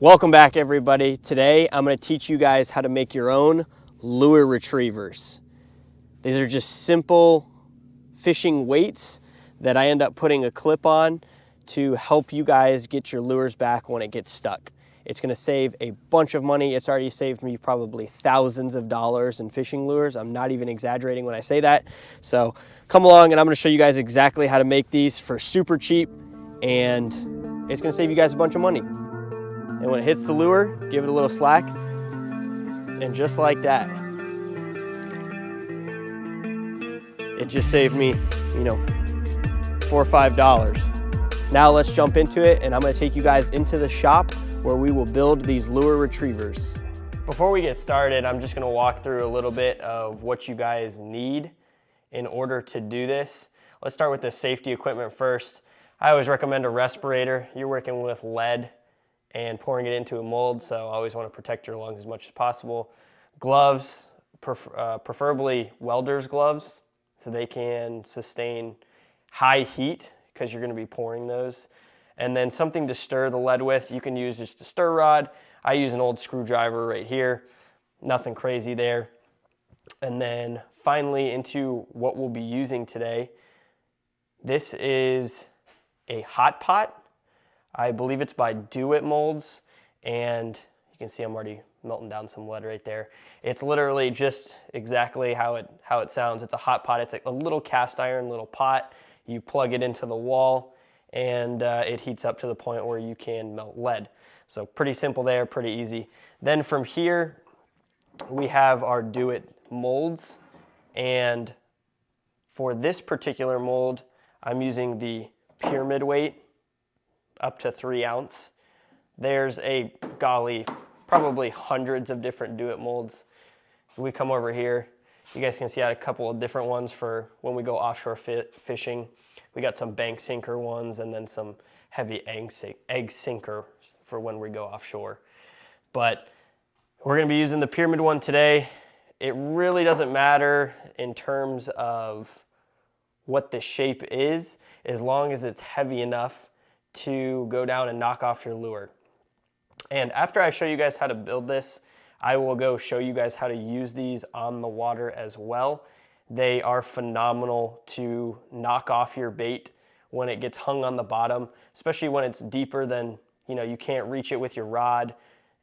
Welcome back, everybody. Today I'm going to teach you guys how to make your own lure retrievers. These are just simple fishing weights that I end up putting a clip on to help you guys get your lures back when it gets stuck. It's going to save a bunch of money. It's already saved me probably thousands of dollars in fishing lures. I'm not even exaggerating when I say that. So come along and I'm going to show you guys exactly how to make these for super cheap, and it's going to save you guys a bunch of money. And when it hits the lure, give it a little slack, and just like that, it just saved me, $4 or $5. Now let's jump into it, and I'm going to take you guys into the shop where we will build these lure retrievers. Before we get started, I'm just going to walk through a little bit of what you guys need in order to do this. Let's start with the safety equipment first. I always recommend a respirator. You're working with lead and pouring it into a mold, so I always want to protect your lungs as much as possible. Gloves, preferably welder's gloves, so they can sustain high heat because you're going to be pouring those. And then something to stir the lead with. You can use just a stir rod. I use an old screwdriver right here. Nothing crazy there. And then finally into what we'll be using today. This is a hot pot. I believe it's by Do It Molds, and you can see I'm already melting down some lead right there. It's literally just exactly how it sounds. It's a hot pot. It's like a little cast iron little pot. You plug it into the wall, and it heats up to the point where you can melt lead. So pretty simple there, pretty easy. Then from here, we have our Do It molds, and for this particular mold, I'm using the pyramid weight, up to 3 ounce. There's probably hundreds of different Do It molds. If we come over here, you guys can see I had a couple of different ones for when we go offshore fishing. We got some bank sinker ones, and then some heavy egg sinker for when we go offshore. But we're gonna be using the pyramid one today. It really doesn't matter in terms of what the shape is, as long as it's heavy enough to go down and knock off your lure. And after I show you guys how to build this, I will go show you guys how to use these on the water as well. They are phenomenal to knock off your bait when it gets hung on the bottom, especially when it's deeper than, you can't reach it with your rod,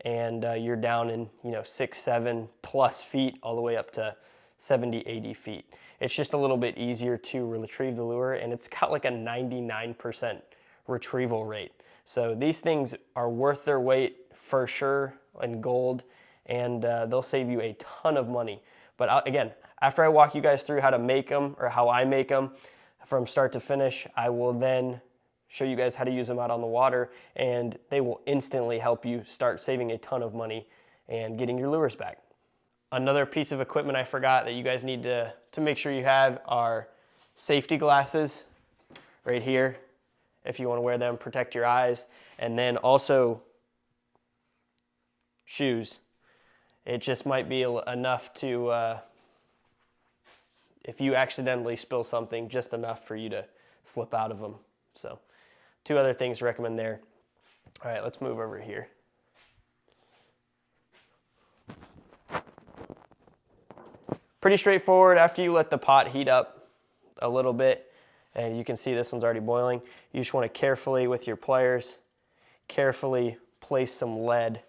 and you're down in, 6, 7 plus feet, all the way up to 70, 80 feet. It's just a little bit easier to retrieve the lure, and it's got like a 99% retrieval rate. So these things are worth their weight for sure in gold, and they'll save you a ton of money. But again, after I walk you guys through how to make them, or how I make them from start to finish, I will then show you guys how to use them out on the water, and they will instantly help you start saving a ton of money and getting your lures back. Another piece of equipment I forgot that you guys need to make sure you have are safety glasses right here. If you want to wear them, protect your eyes, and then also shoes. It just might be enough to, if you accidentally spill something, just enough for you to slip out of them. So 2 other things to recommend there. All right, let's move over here. Pretty straightforward. After you let the pot heat up a little bit, and you can see this one's already boiling, you just want to carefully, with your pliers, carefully place some lead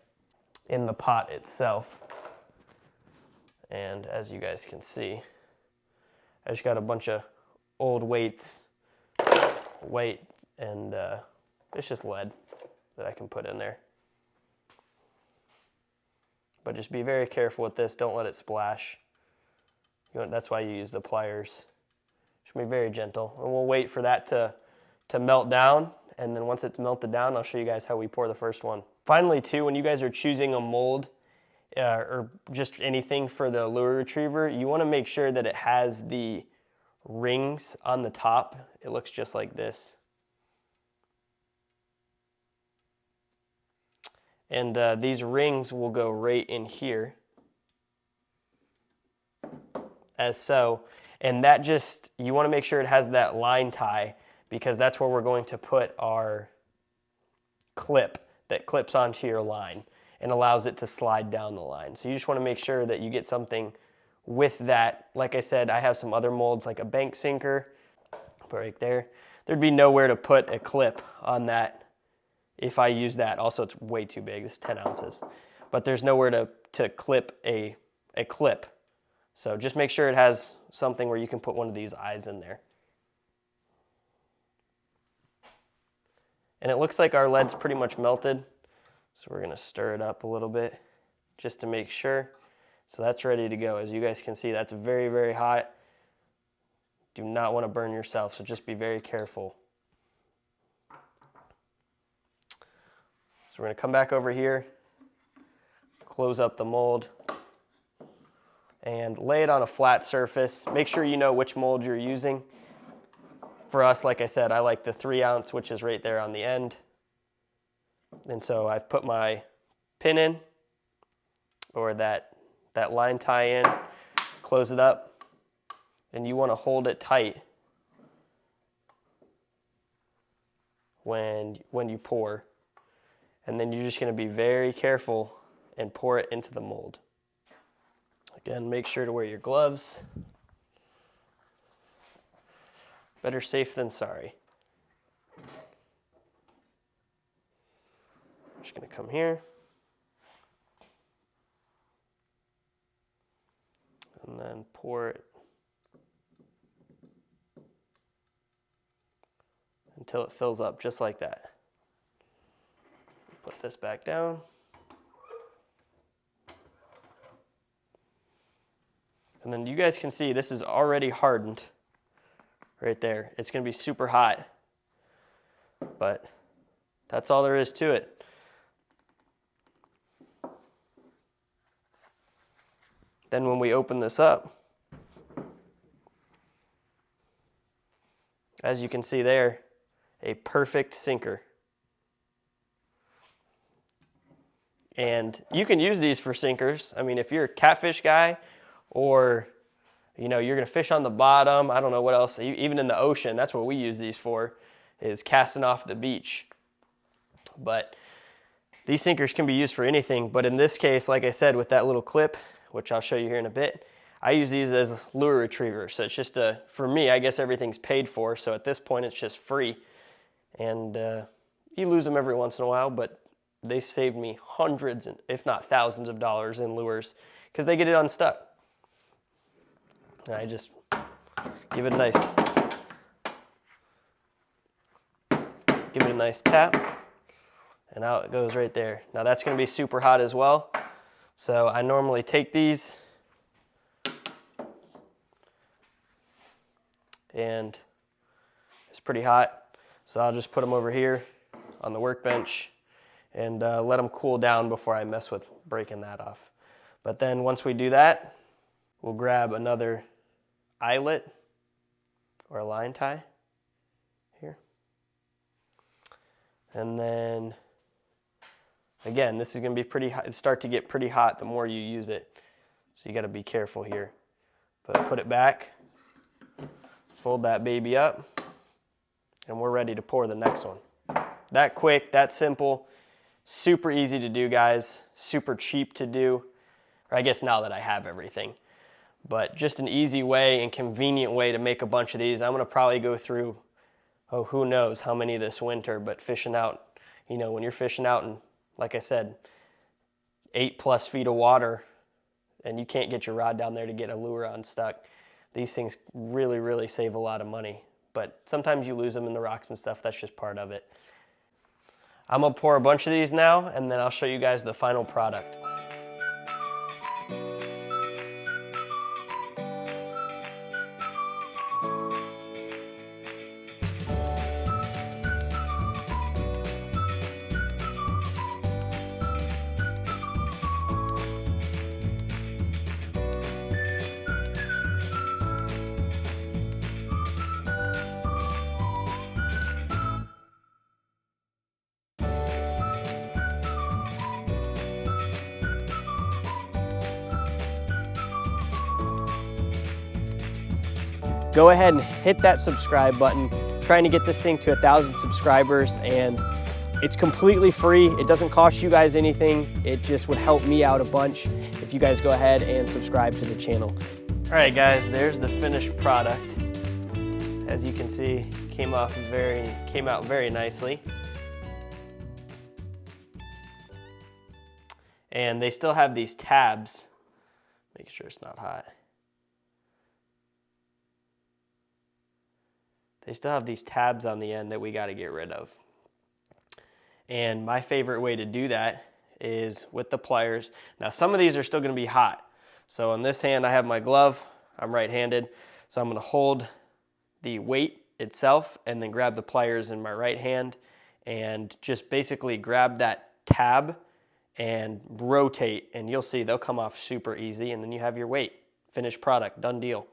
in the pot itself. And as you guys can see, I just got a bunch of old weights, and it's just lead that I can put in there. But just be very careful with this. Don't let it splash. That's why you use the pliers. Should be very gentle, and we'll wait for that to melt down, and then once it's melted down, I'll show you guys how we pour the first one. Finally too, when you guys are choosing a mold or just anything for the lure retriever, you want to make sure that it has the rings on the top. It looks just like this. And these rings will go right in here, as so. And that just, you want to make sure it has that line tie, because that's where we're going to put our clip that clips onto your line and allows it to slide down the line. So you just want to make sure that you get something with that. Like I said, I have some other molds like a bank sinker, put right there. There'd be nowhere to put a clip on that if I use that. Also, it's way too big, it's 10 ounces. But there's nowhere to clip a clip. So just make sure it has something where you can put one of these eyes in there. And it looks like our lead's pretty much melted. So we're gonna stir it up a little bit just to make sure. So that's ready to go. As you guys can see, that's very, very hot. Do not want to burn yourself, so just be very careful. So we're gonna come back over here, close up the mold, and lay it on a flat surface. Make sure you know which mold you're using. For us, like I said, I like the 3 ounce, which is right there on the end. And so I've put my pin in, or that line tie in, close it up, and you want to hold it tight when you pour. And then you're just going to be very careful and pour it into the mold. Again, make sure to wear your gloves. Better safe than sorry. Just gonna come here. And then pour it until it fills up, just like that. Put this back down. And then you guys can see this is already hardened right there. It's gonna be super hot, but that's all there is to it. Then when we open this up, as you can see there, a perfect sinker. And you can use these for sinkers. I mean, if you're a catfish guy, or you're gonna fish on the bottom, I don't know what else, even in the ocean, that's what we use these for, is casting off the beach. But these sinkers can be used for anything, but in this case, like I said, with that little clip, which I'll show you here in a bit, I use these as lure retrievers. So it's just for me, I guess everything's paid for, so at this point it's just free. And you lose them every once in a while, but they saved me hundreds, if not thousands of dollars in lures, because they get it unstuck. And I just give it a nice tap, and out it goes right there. Now that's gonna be super hot as well. So I normally take these and it's pretty hot. So I'll just put them over here on the workbench and let them cool down before I mess with breaking that off. But then once we do that, we'll grab another eyelet or a line tie here. And then again, this is going to be pretty hot. Start to get pretty hot the more you use it. So you got to be careful here. But put it back, fold that baby up, and we're ready to pour the next one. That quick, that simple, super easy to do, guys. Super cheap to do. Or I guess now that I have everything. But just an easy way and convenient way to make a bunch of these. I'm going to probably go through, who knows how many this winter, but fishing out, when you're fishing out in, like I said, 8+ feet of water, and you can't get your rod down there to get a lure unstuck. These things really, really save a lot of money. But sometimes you lose them in the rocks and stuff. That's just part of it. I'm gonna pour a bunch of these now, and then I'll show you guys the final product. Go ahead and hit that subscribe button. I'm trying to get this thing to 1,000 subscribers, and It's completely free. It doesn't cost you guys anything. It just would help me out a bunch if you guys go ahead and subscribe to the channel. All right, guys, there's the finished product. As you can see, came out very nicely. And they still have these tabs. Make sure it's not hot. They still have these tabs on the end that we got to get rid of. And my favorite way to do that is with the pliers. Now some of these are still going to be hot. So on this hand I have my glove. I'm right-handed. So I'm going to hold the weight itself and then grab the pliers in my right hand and just basically grab that tab and rotate, and you'll see they'll come off super easy, and then you have your weight. Finished product, done deal.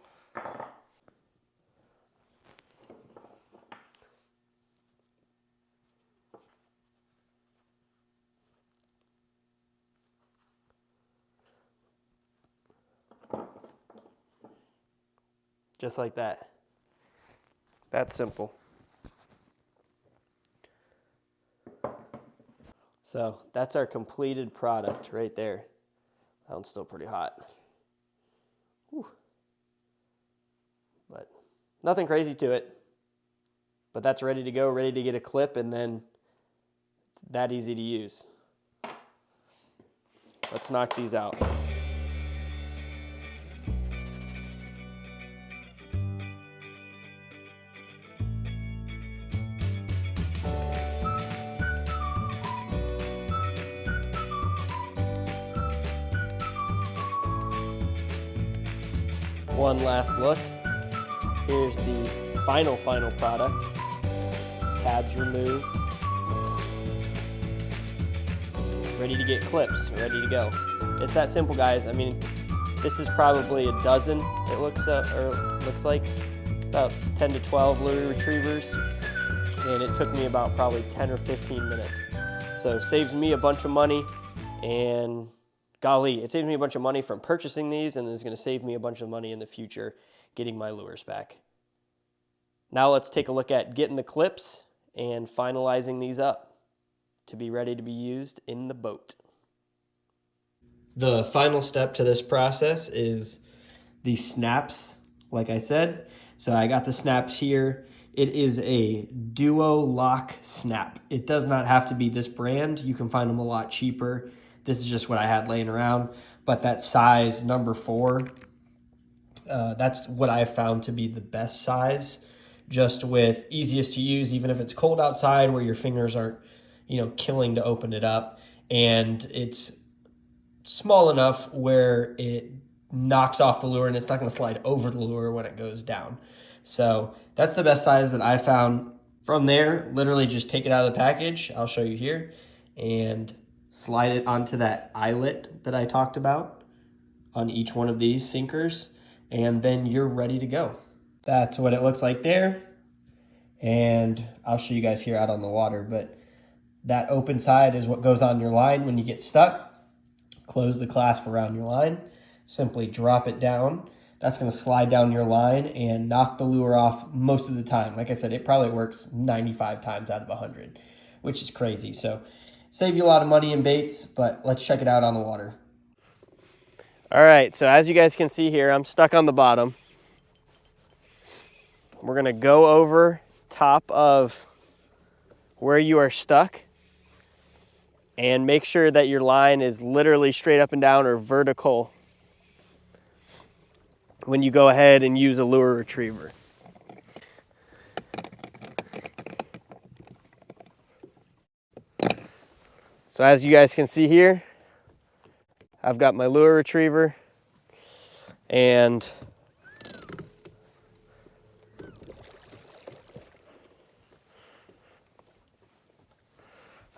Just like that. That's simple. So that's our completed product right there. That one's still pretty hot. Whew. But nothing crazy to it. But that's ready to go, ready to get a clip, and then it's that easy to use. Let's knock these out. One last look. Here's the final product. Tabs removed. Ready to get clips, ready to go. It's that simple, guys. I mean, this is probably a dozen, it looks like. About 10 to 12 lure retrievers. And it took me about probably 10 or 15 minutes. So it saves me a bunch of money, and golly, it saves me a bunch of money from purchasing these, and it's going to save me a bunch of money in the future getting my lures back. Now let's take a look at getting the clips and finalizing these up to be ready to be used in the boat. The final step to this process is the snaps, like I said. So I got the snaps here. It is a Duo Lock snap. It does not have to be this brand. You can find them a lot cheaper. This is just what I had laying around, but that size number 4, that's what I found to be the best size, just with easiest to use, even if it's cold outside where your fingers aren't, killing to open it up. And it's small enough where it knocks off the lure and it's not gonna slide over the lure when it goes down. So that's the best size that I found. From there, literally just take it out of the package. I'll show you here, and slide it onto that eyelet that I talked about on each one of these sinkers, and then you're ready to go. That's what it looks like there. And I'll show you guys here out on the water, but that open side is what goes on your line when you get stuck. Close the clasp around your line, simply drop it down. That's gonna slide down your line and knock the lure off most of the time. Like I said, it probably works 95 times out of 100, which is crazy. So save you a lot of money in baits, but let's check it out on the water. All right, so as you guys can see here, I'm stuck on the bottom. We're gonna go over top of where you are stuck and make sure that your line is literally straight up and down or vertical when you go ahead and use a lure retriever. So as you guys can see here, I've got my lure retriever, and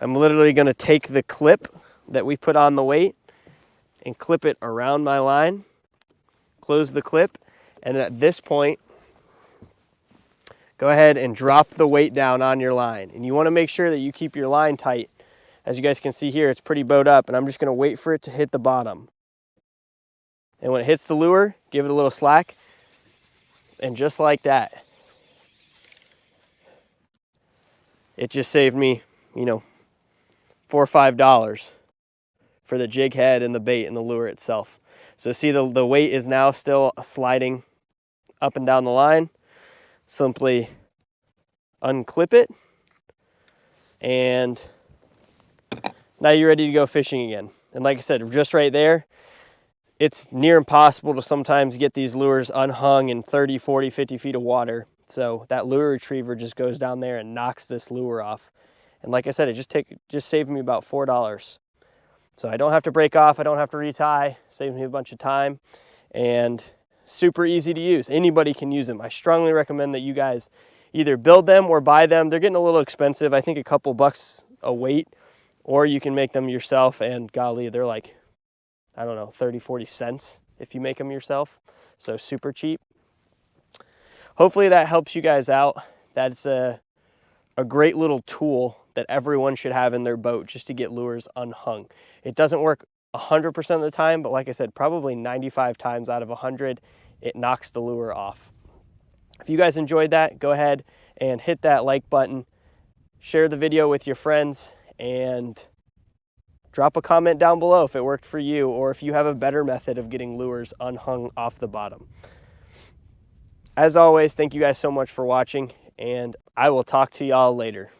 I'm literally going to take the clip that we put on the weight and clip it around my line, close the clip, and then at this point, go ahead and drop the weight down on your line. And you want to make sure that you keep your line tight. As you guys can see here, it's pretty bowed up, and I'm just going to wait for it to hit the bottom. And when it hits the lure, give it a little slack, and just like that, it just saved me, $4 or $5 for the jig head and the bait and the lure itself. So see, the weight is now still sliding up and down the line. Simply unclip it, and now you're ready to go fishing again. And like I said, just right there, it's near impossible to sometimes get these lures unhung in 30, 40, 50 feet of water. So that lure retriever just goes down there and knocks this lure off. And like I said, it just saved me about $4. So I don't have to break off, I don't have to retie, saves me a bunch of time, and super easy to use. Anybody can use them. I strongly recommend that you guys either build them or buy them. They're getting a little expensive, I think a couple bucks a weight, or you can make them yourself, and golly, they're like, I don't know, 30, 40 cents if you make them yourself. So super cheap. Hopefully that helps you guys out. That's a great little tool that everyone should have in their boat just to get lures unhung. It doesn't work 100% of the time, but like I said, probably 95 times out of 100, it knocks the lure off. If you guys enjoyed that, go ahead and hit that like button, share the video with your friends, and drop a comment down below if it worked for you, or if you have a better method of getting lures unhung off the bottom. As always, thank you guys so much for watching, and I will talk to y'all later.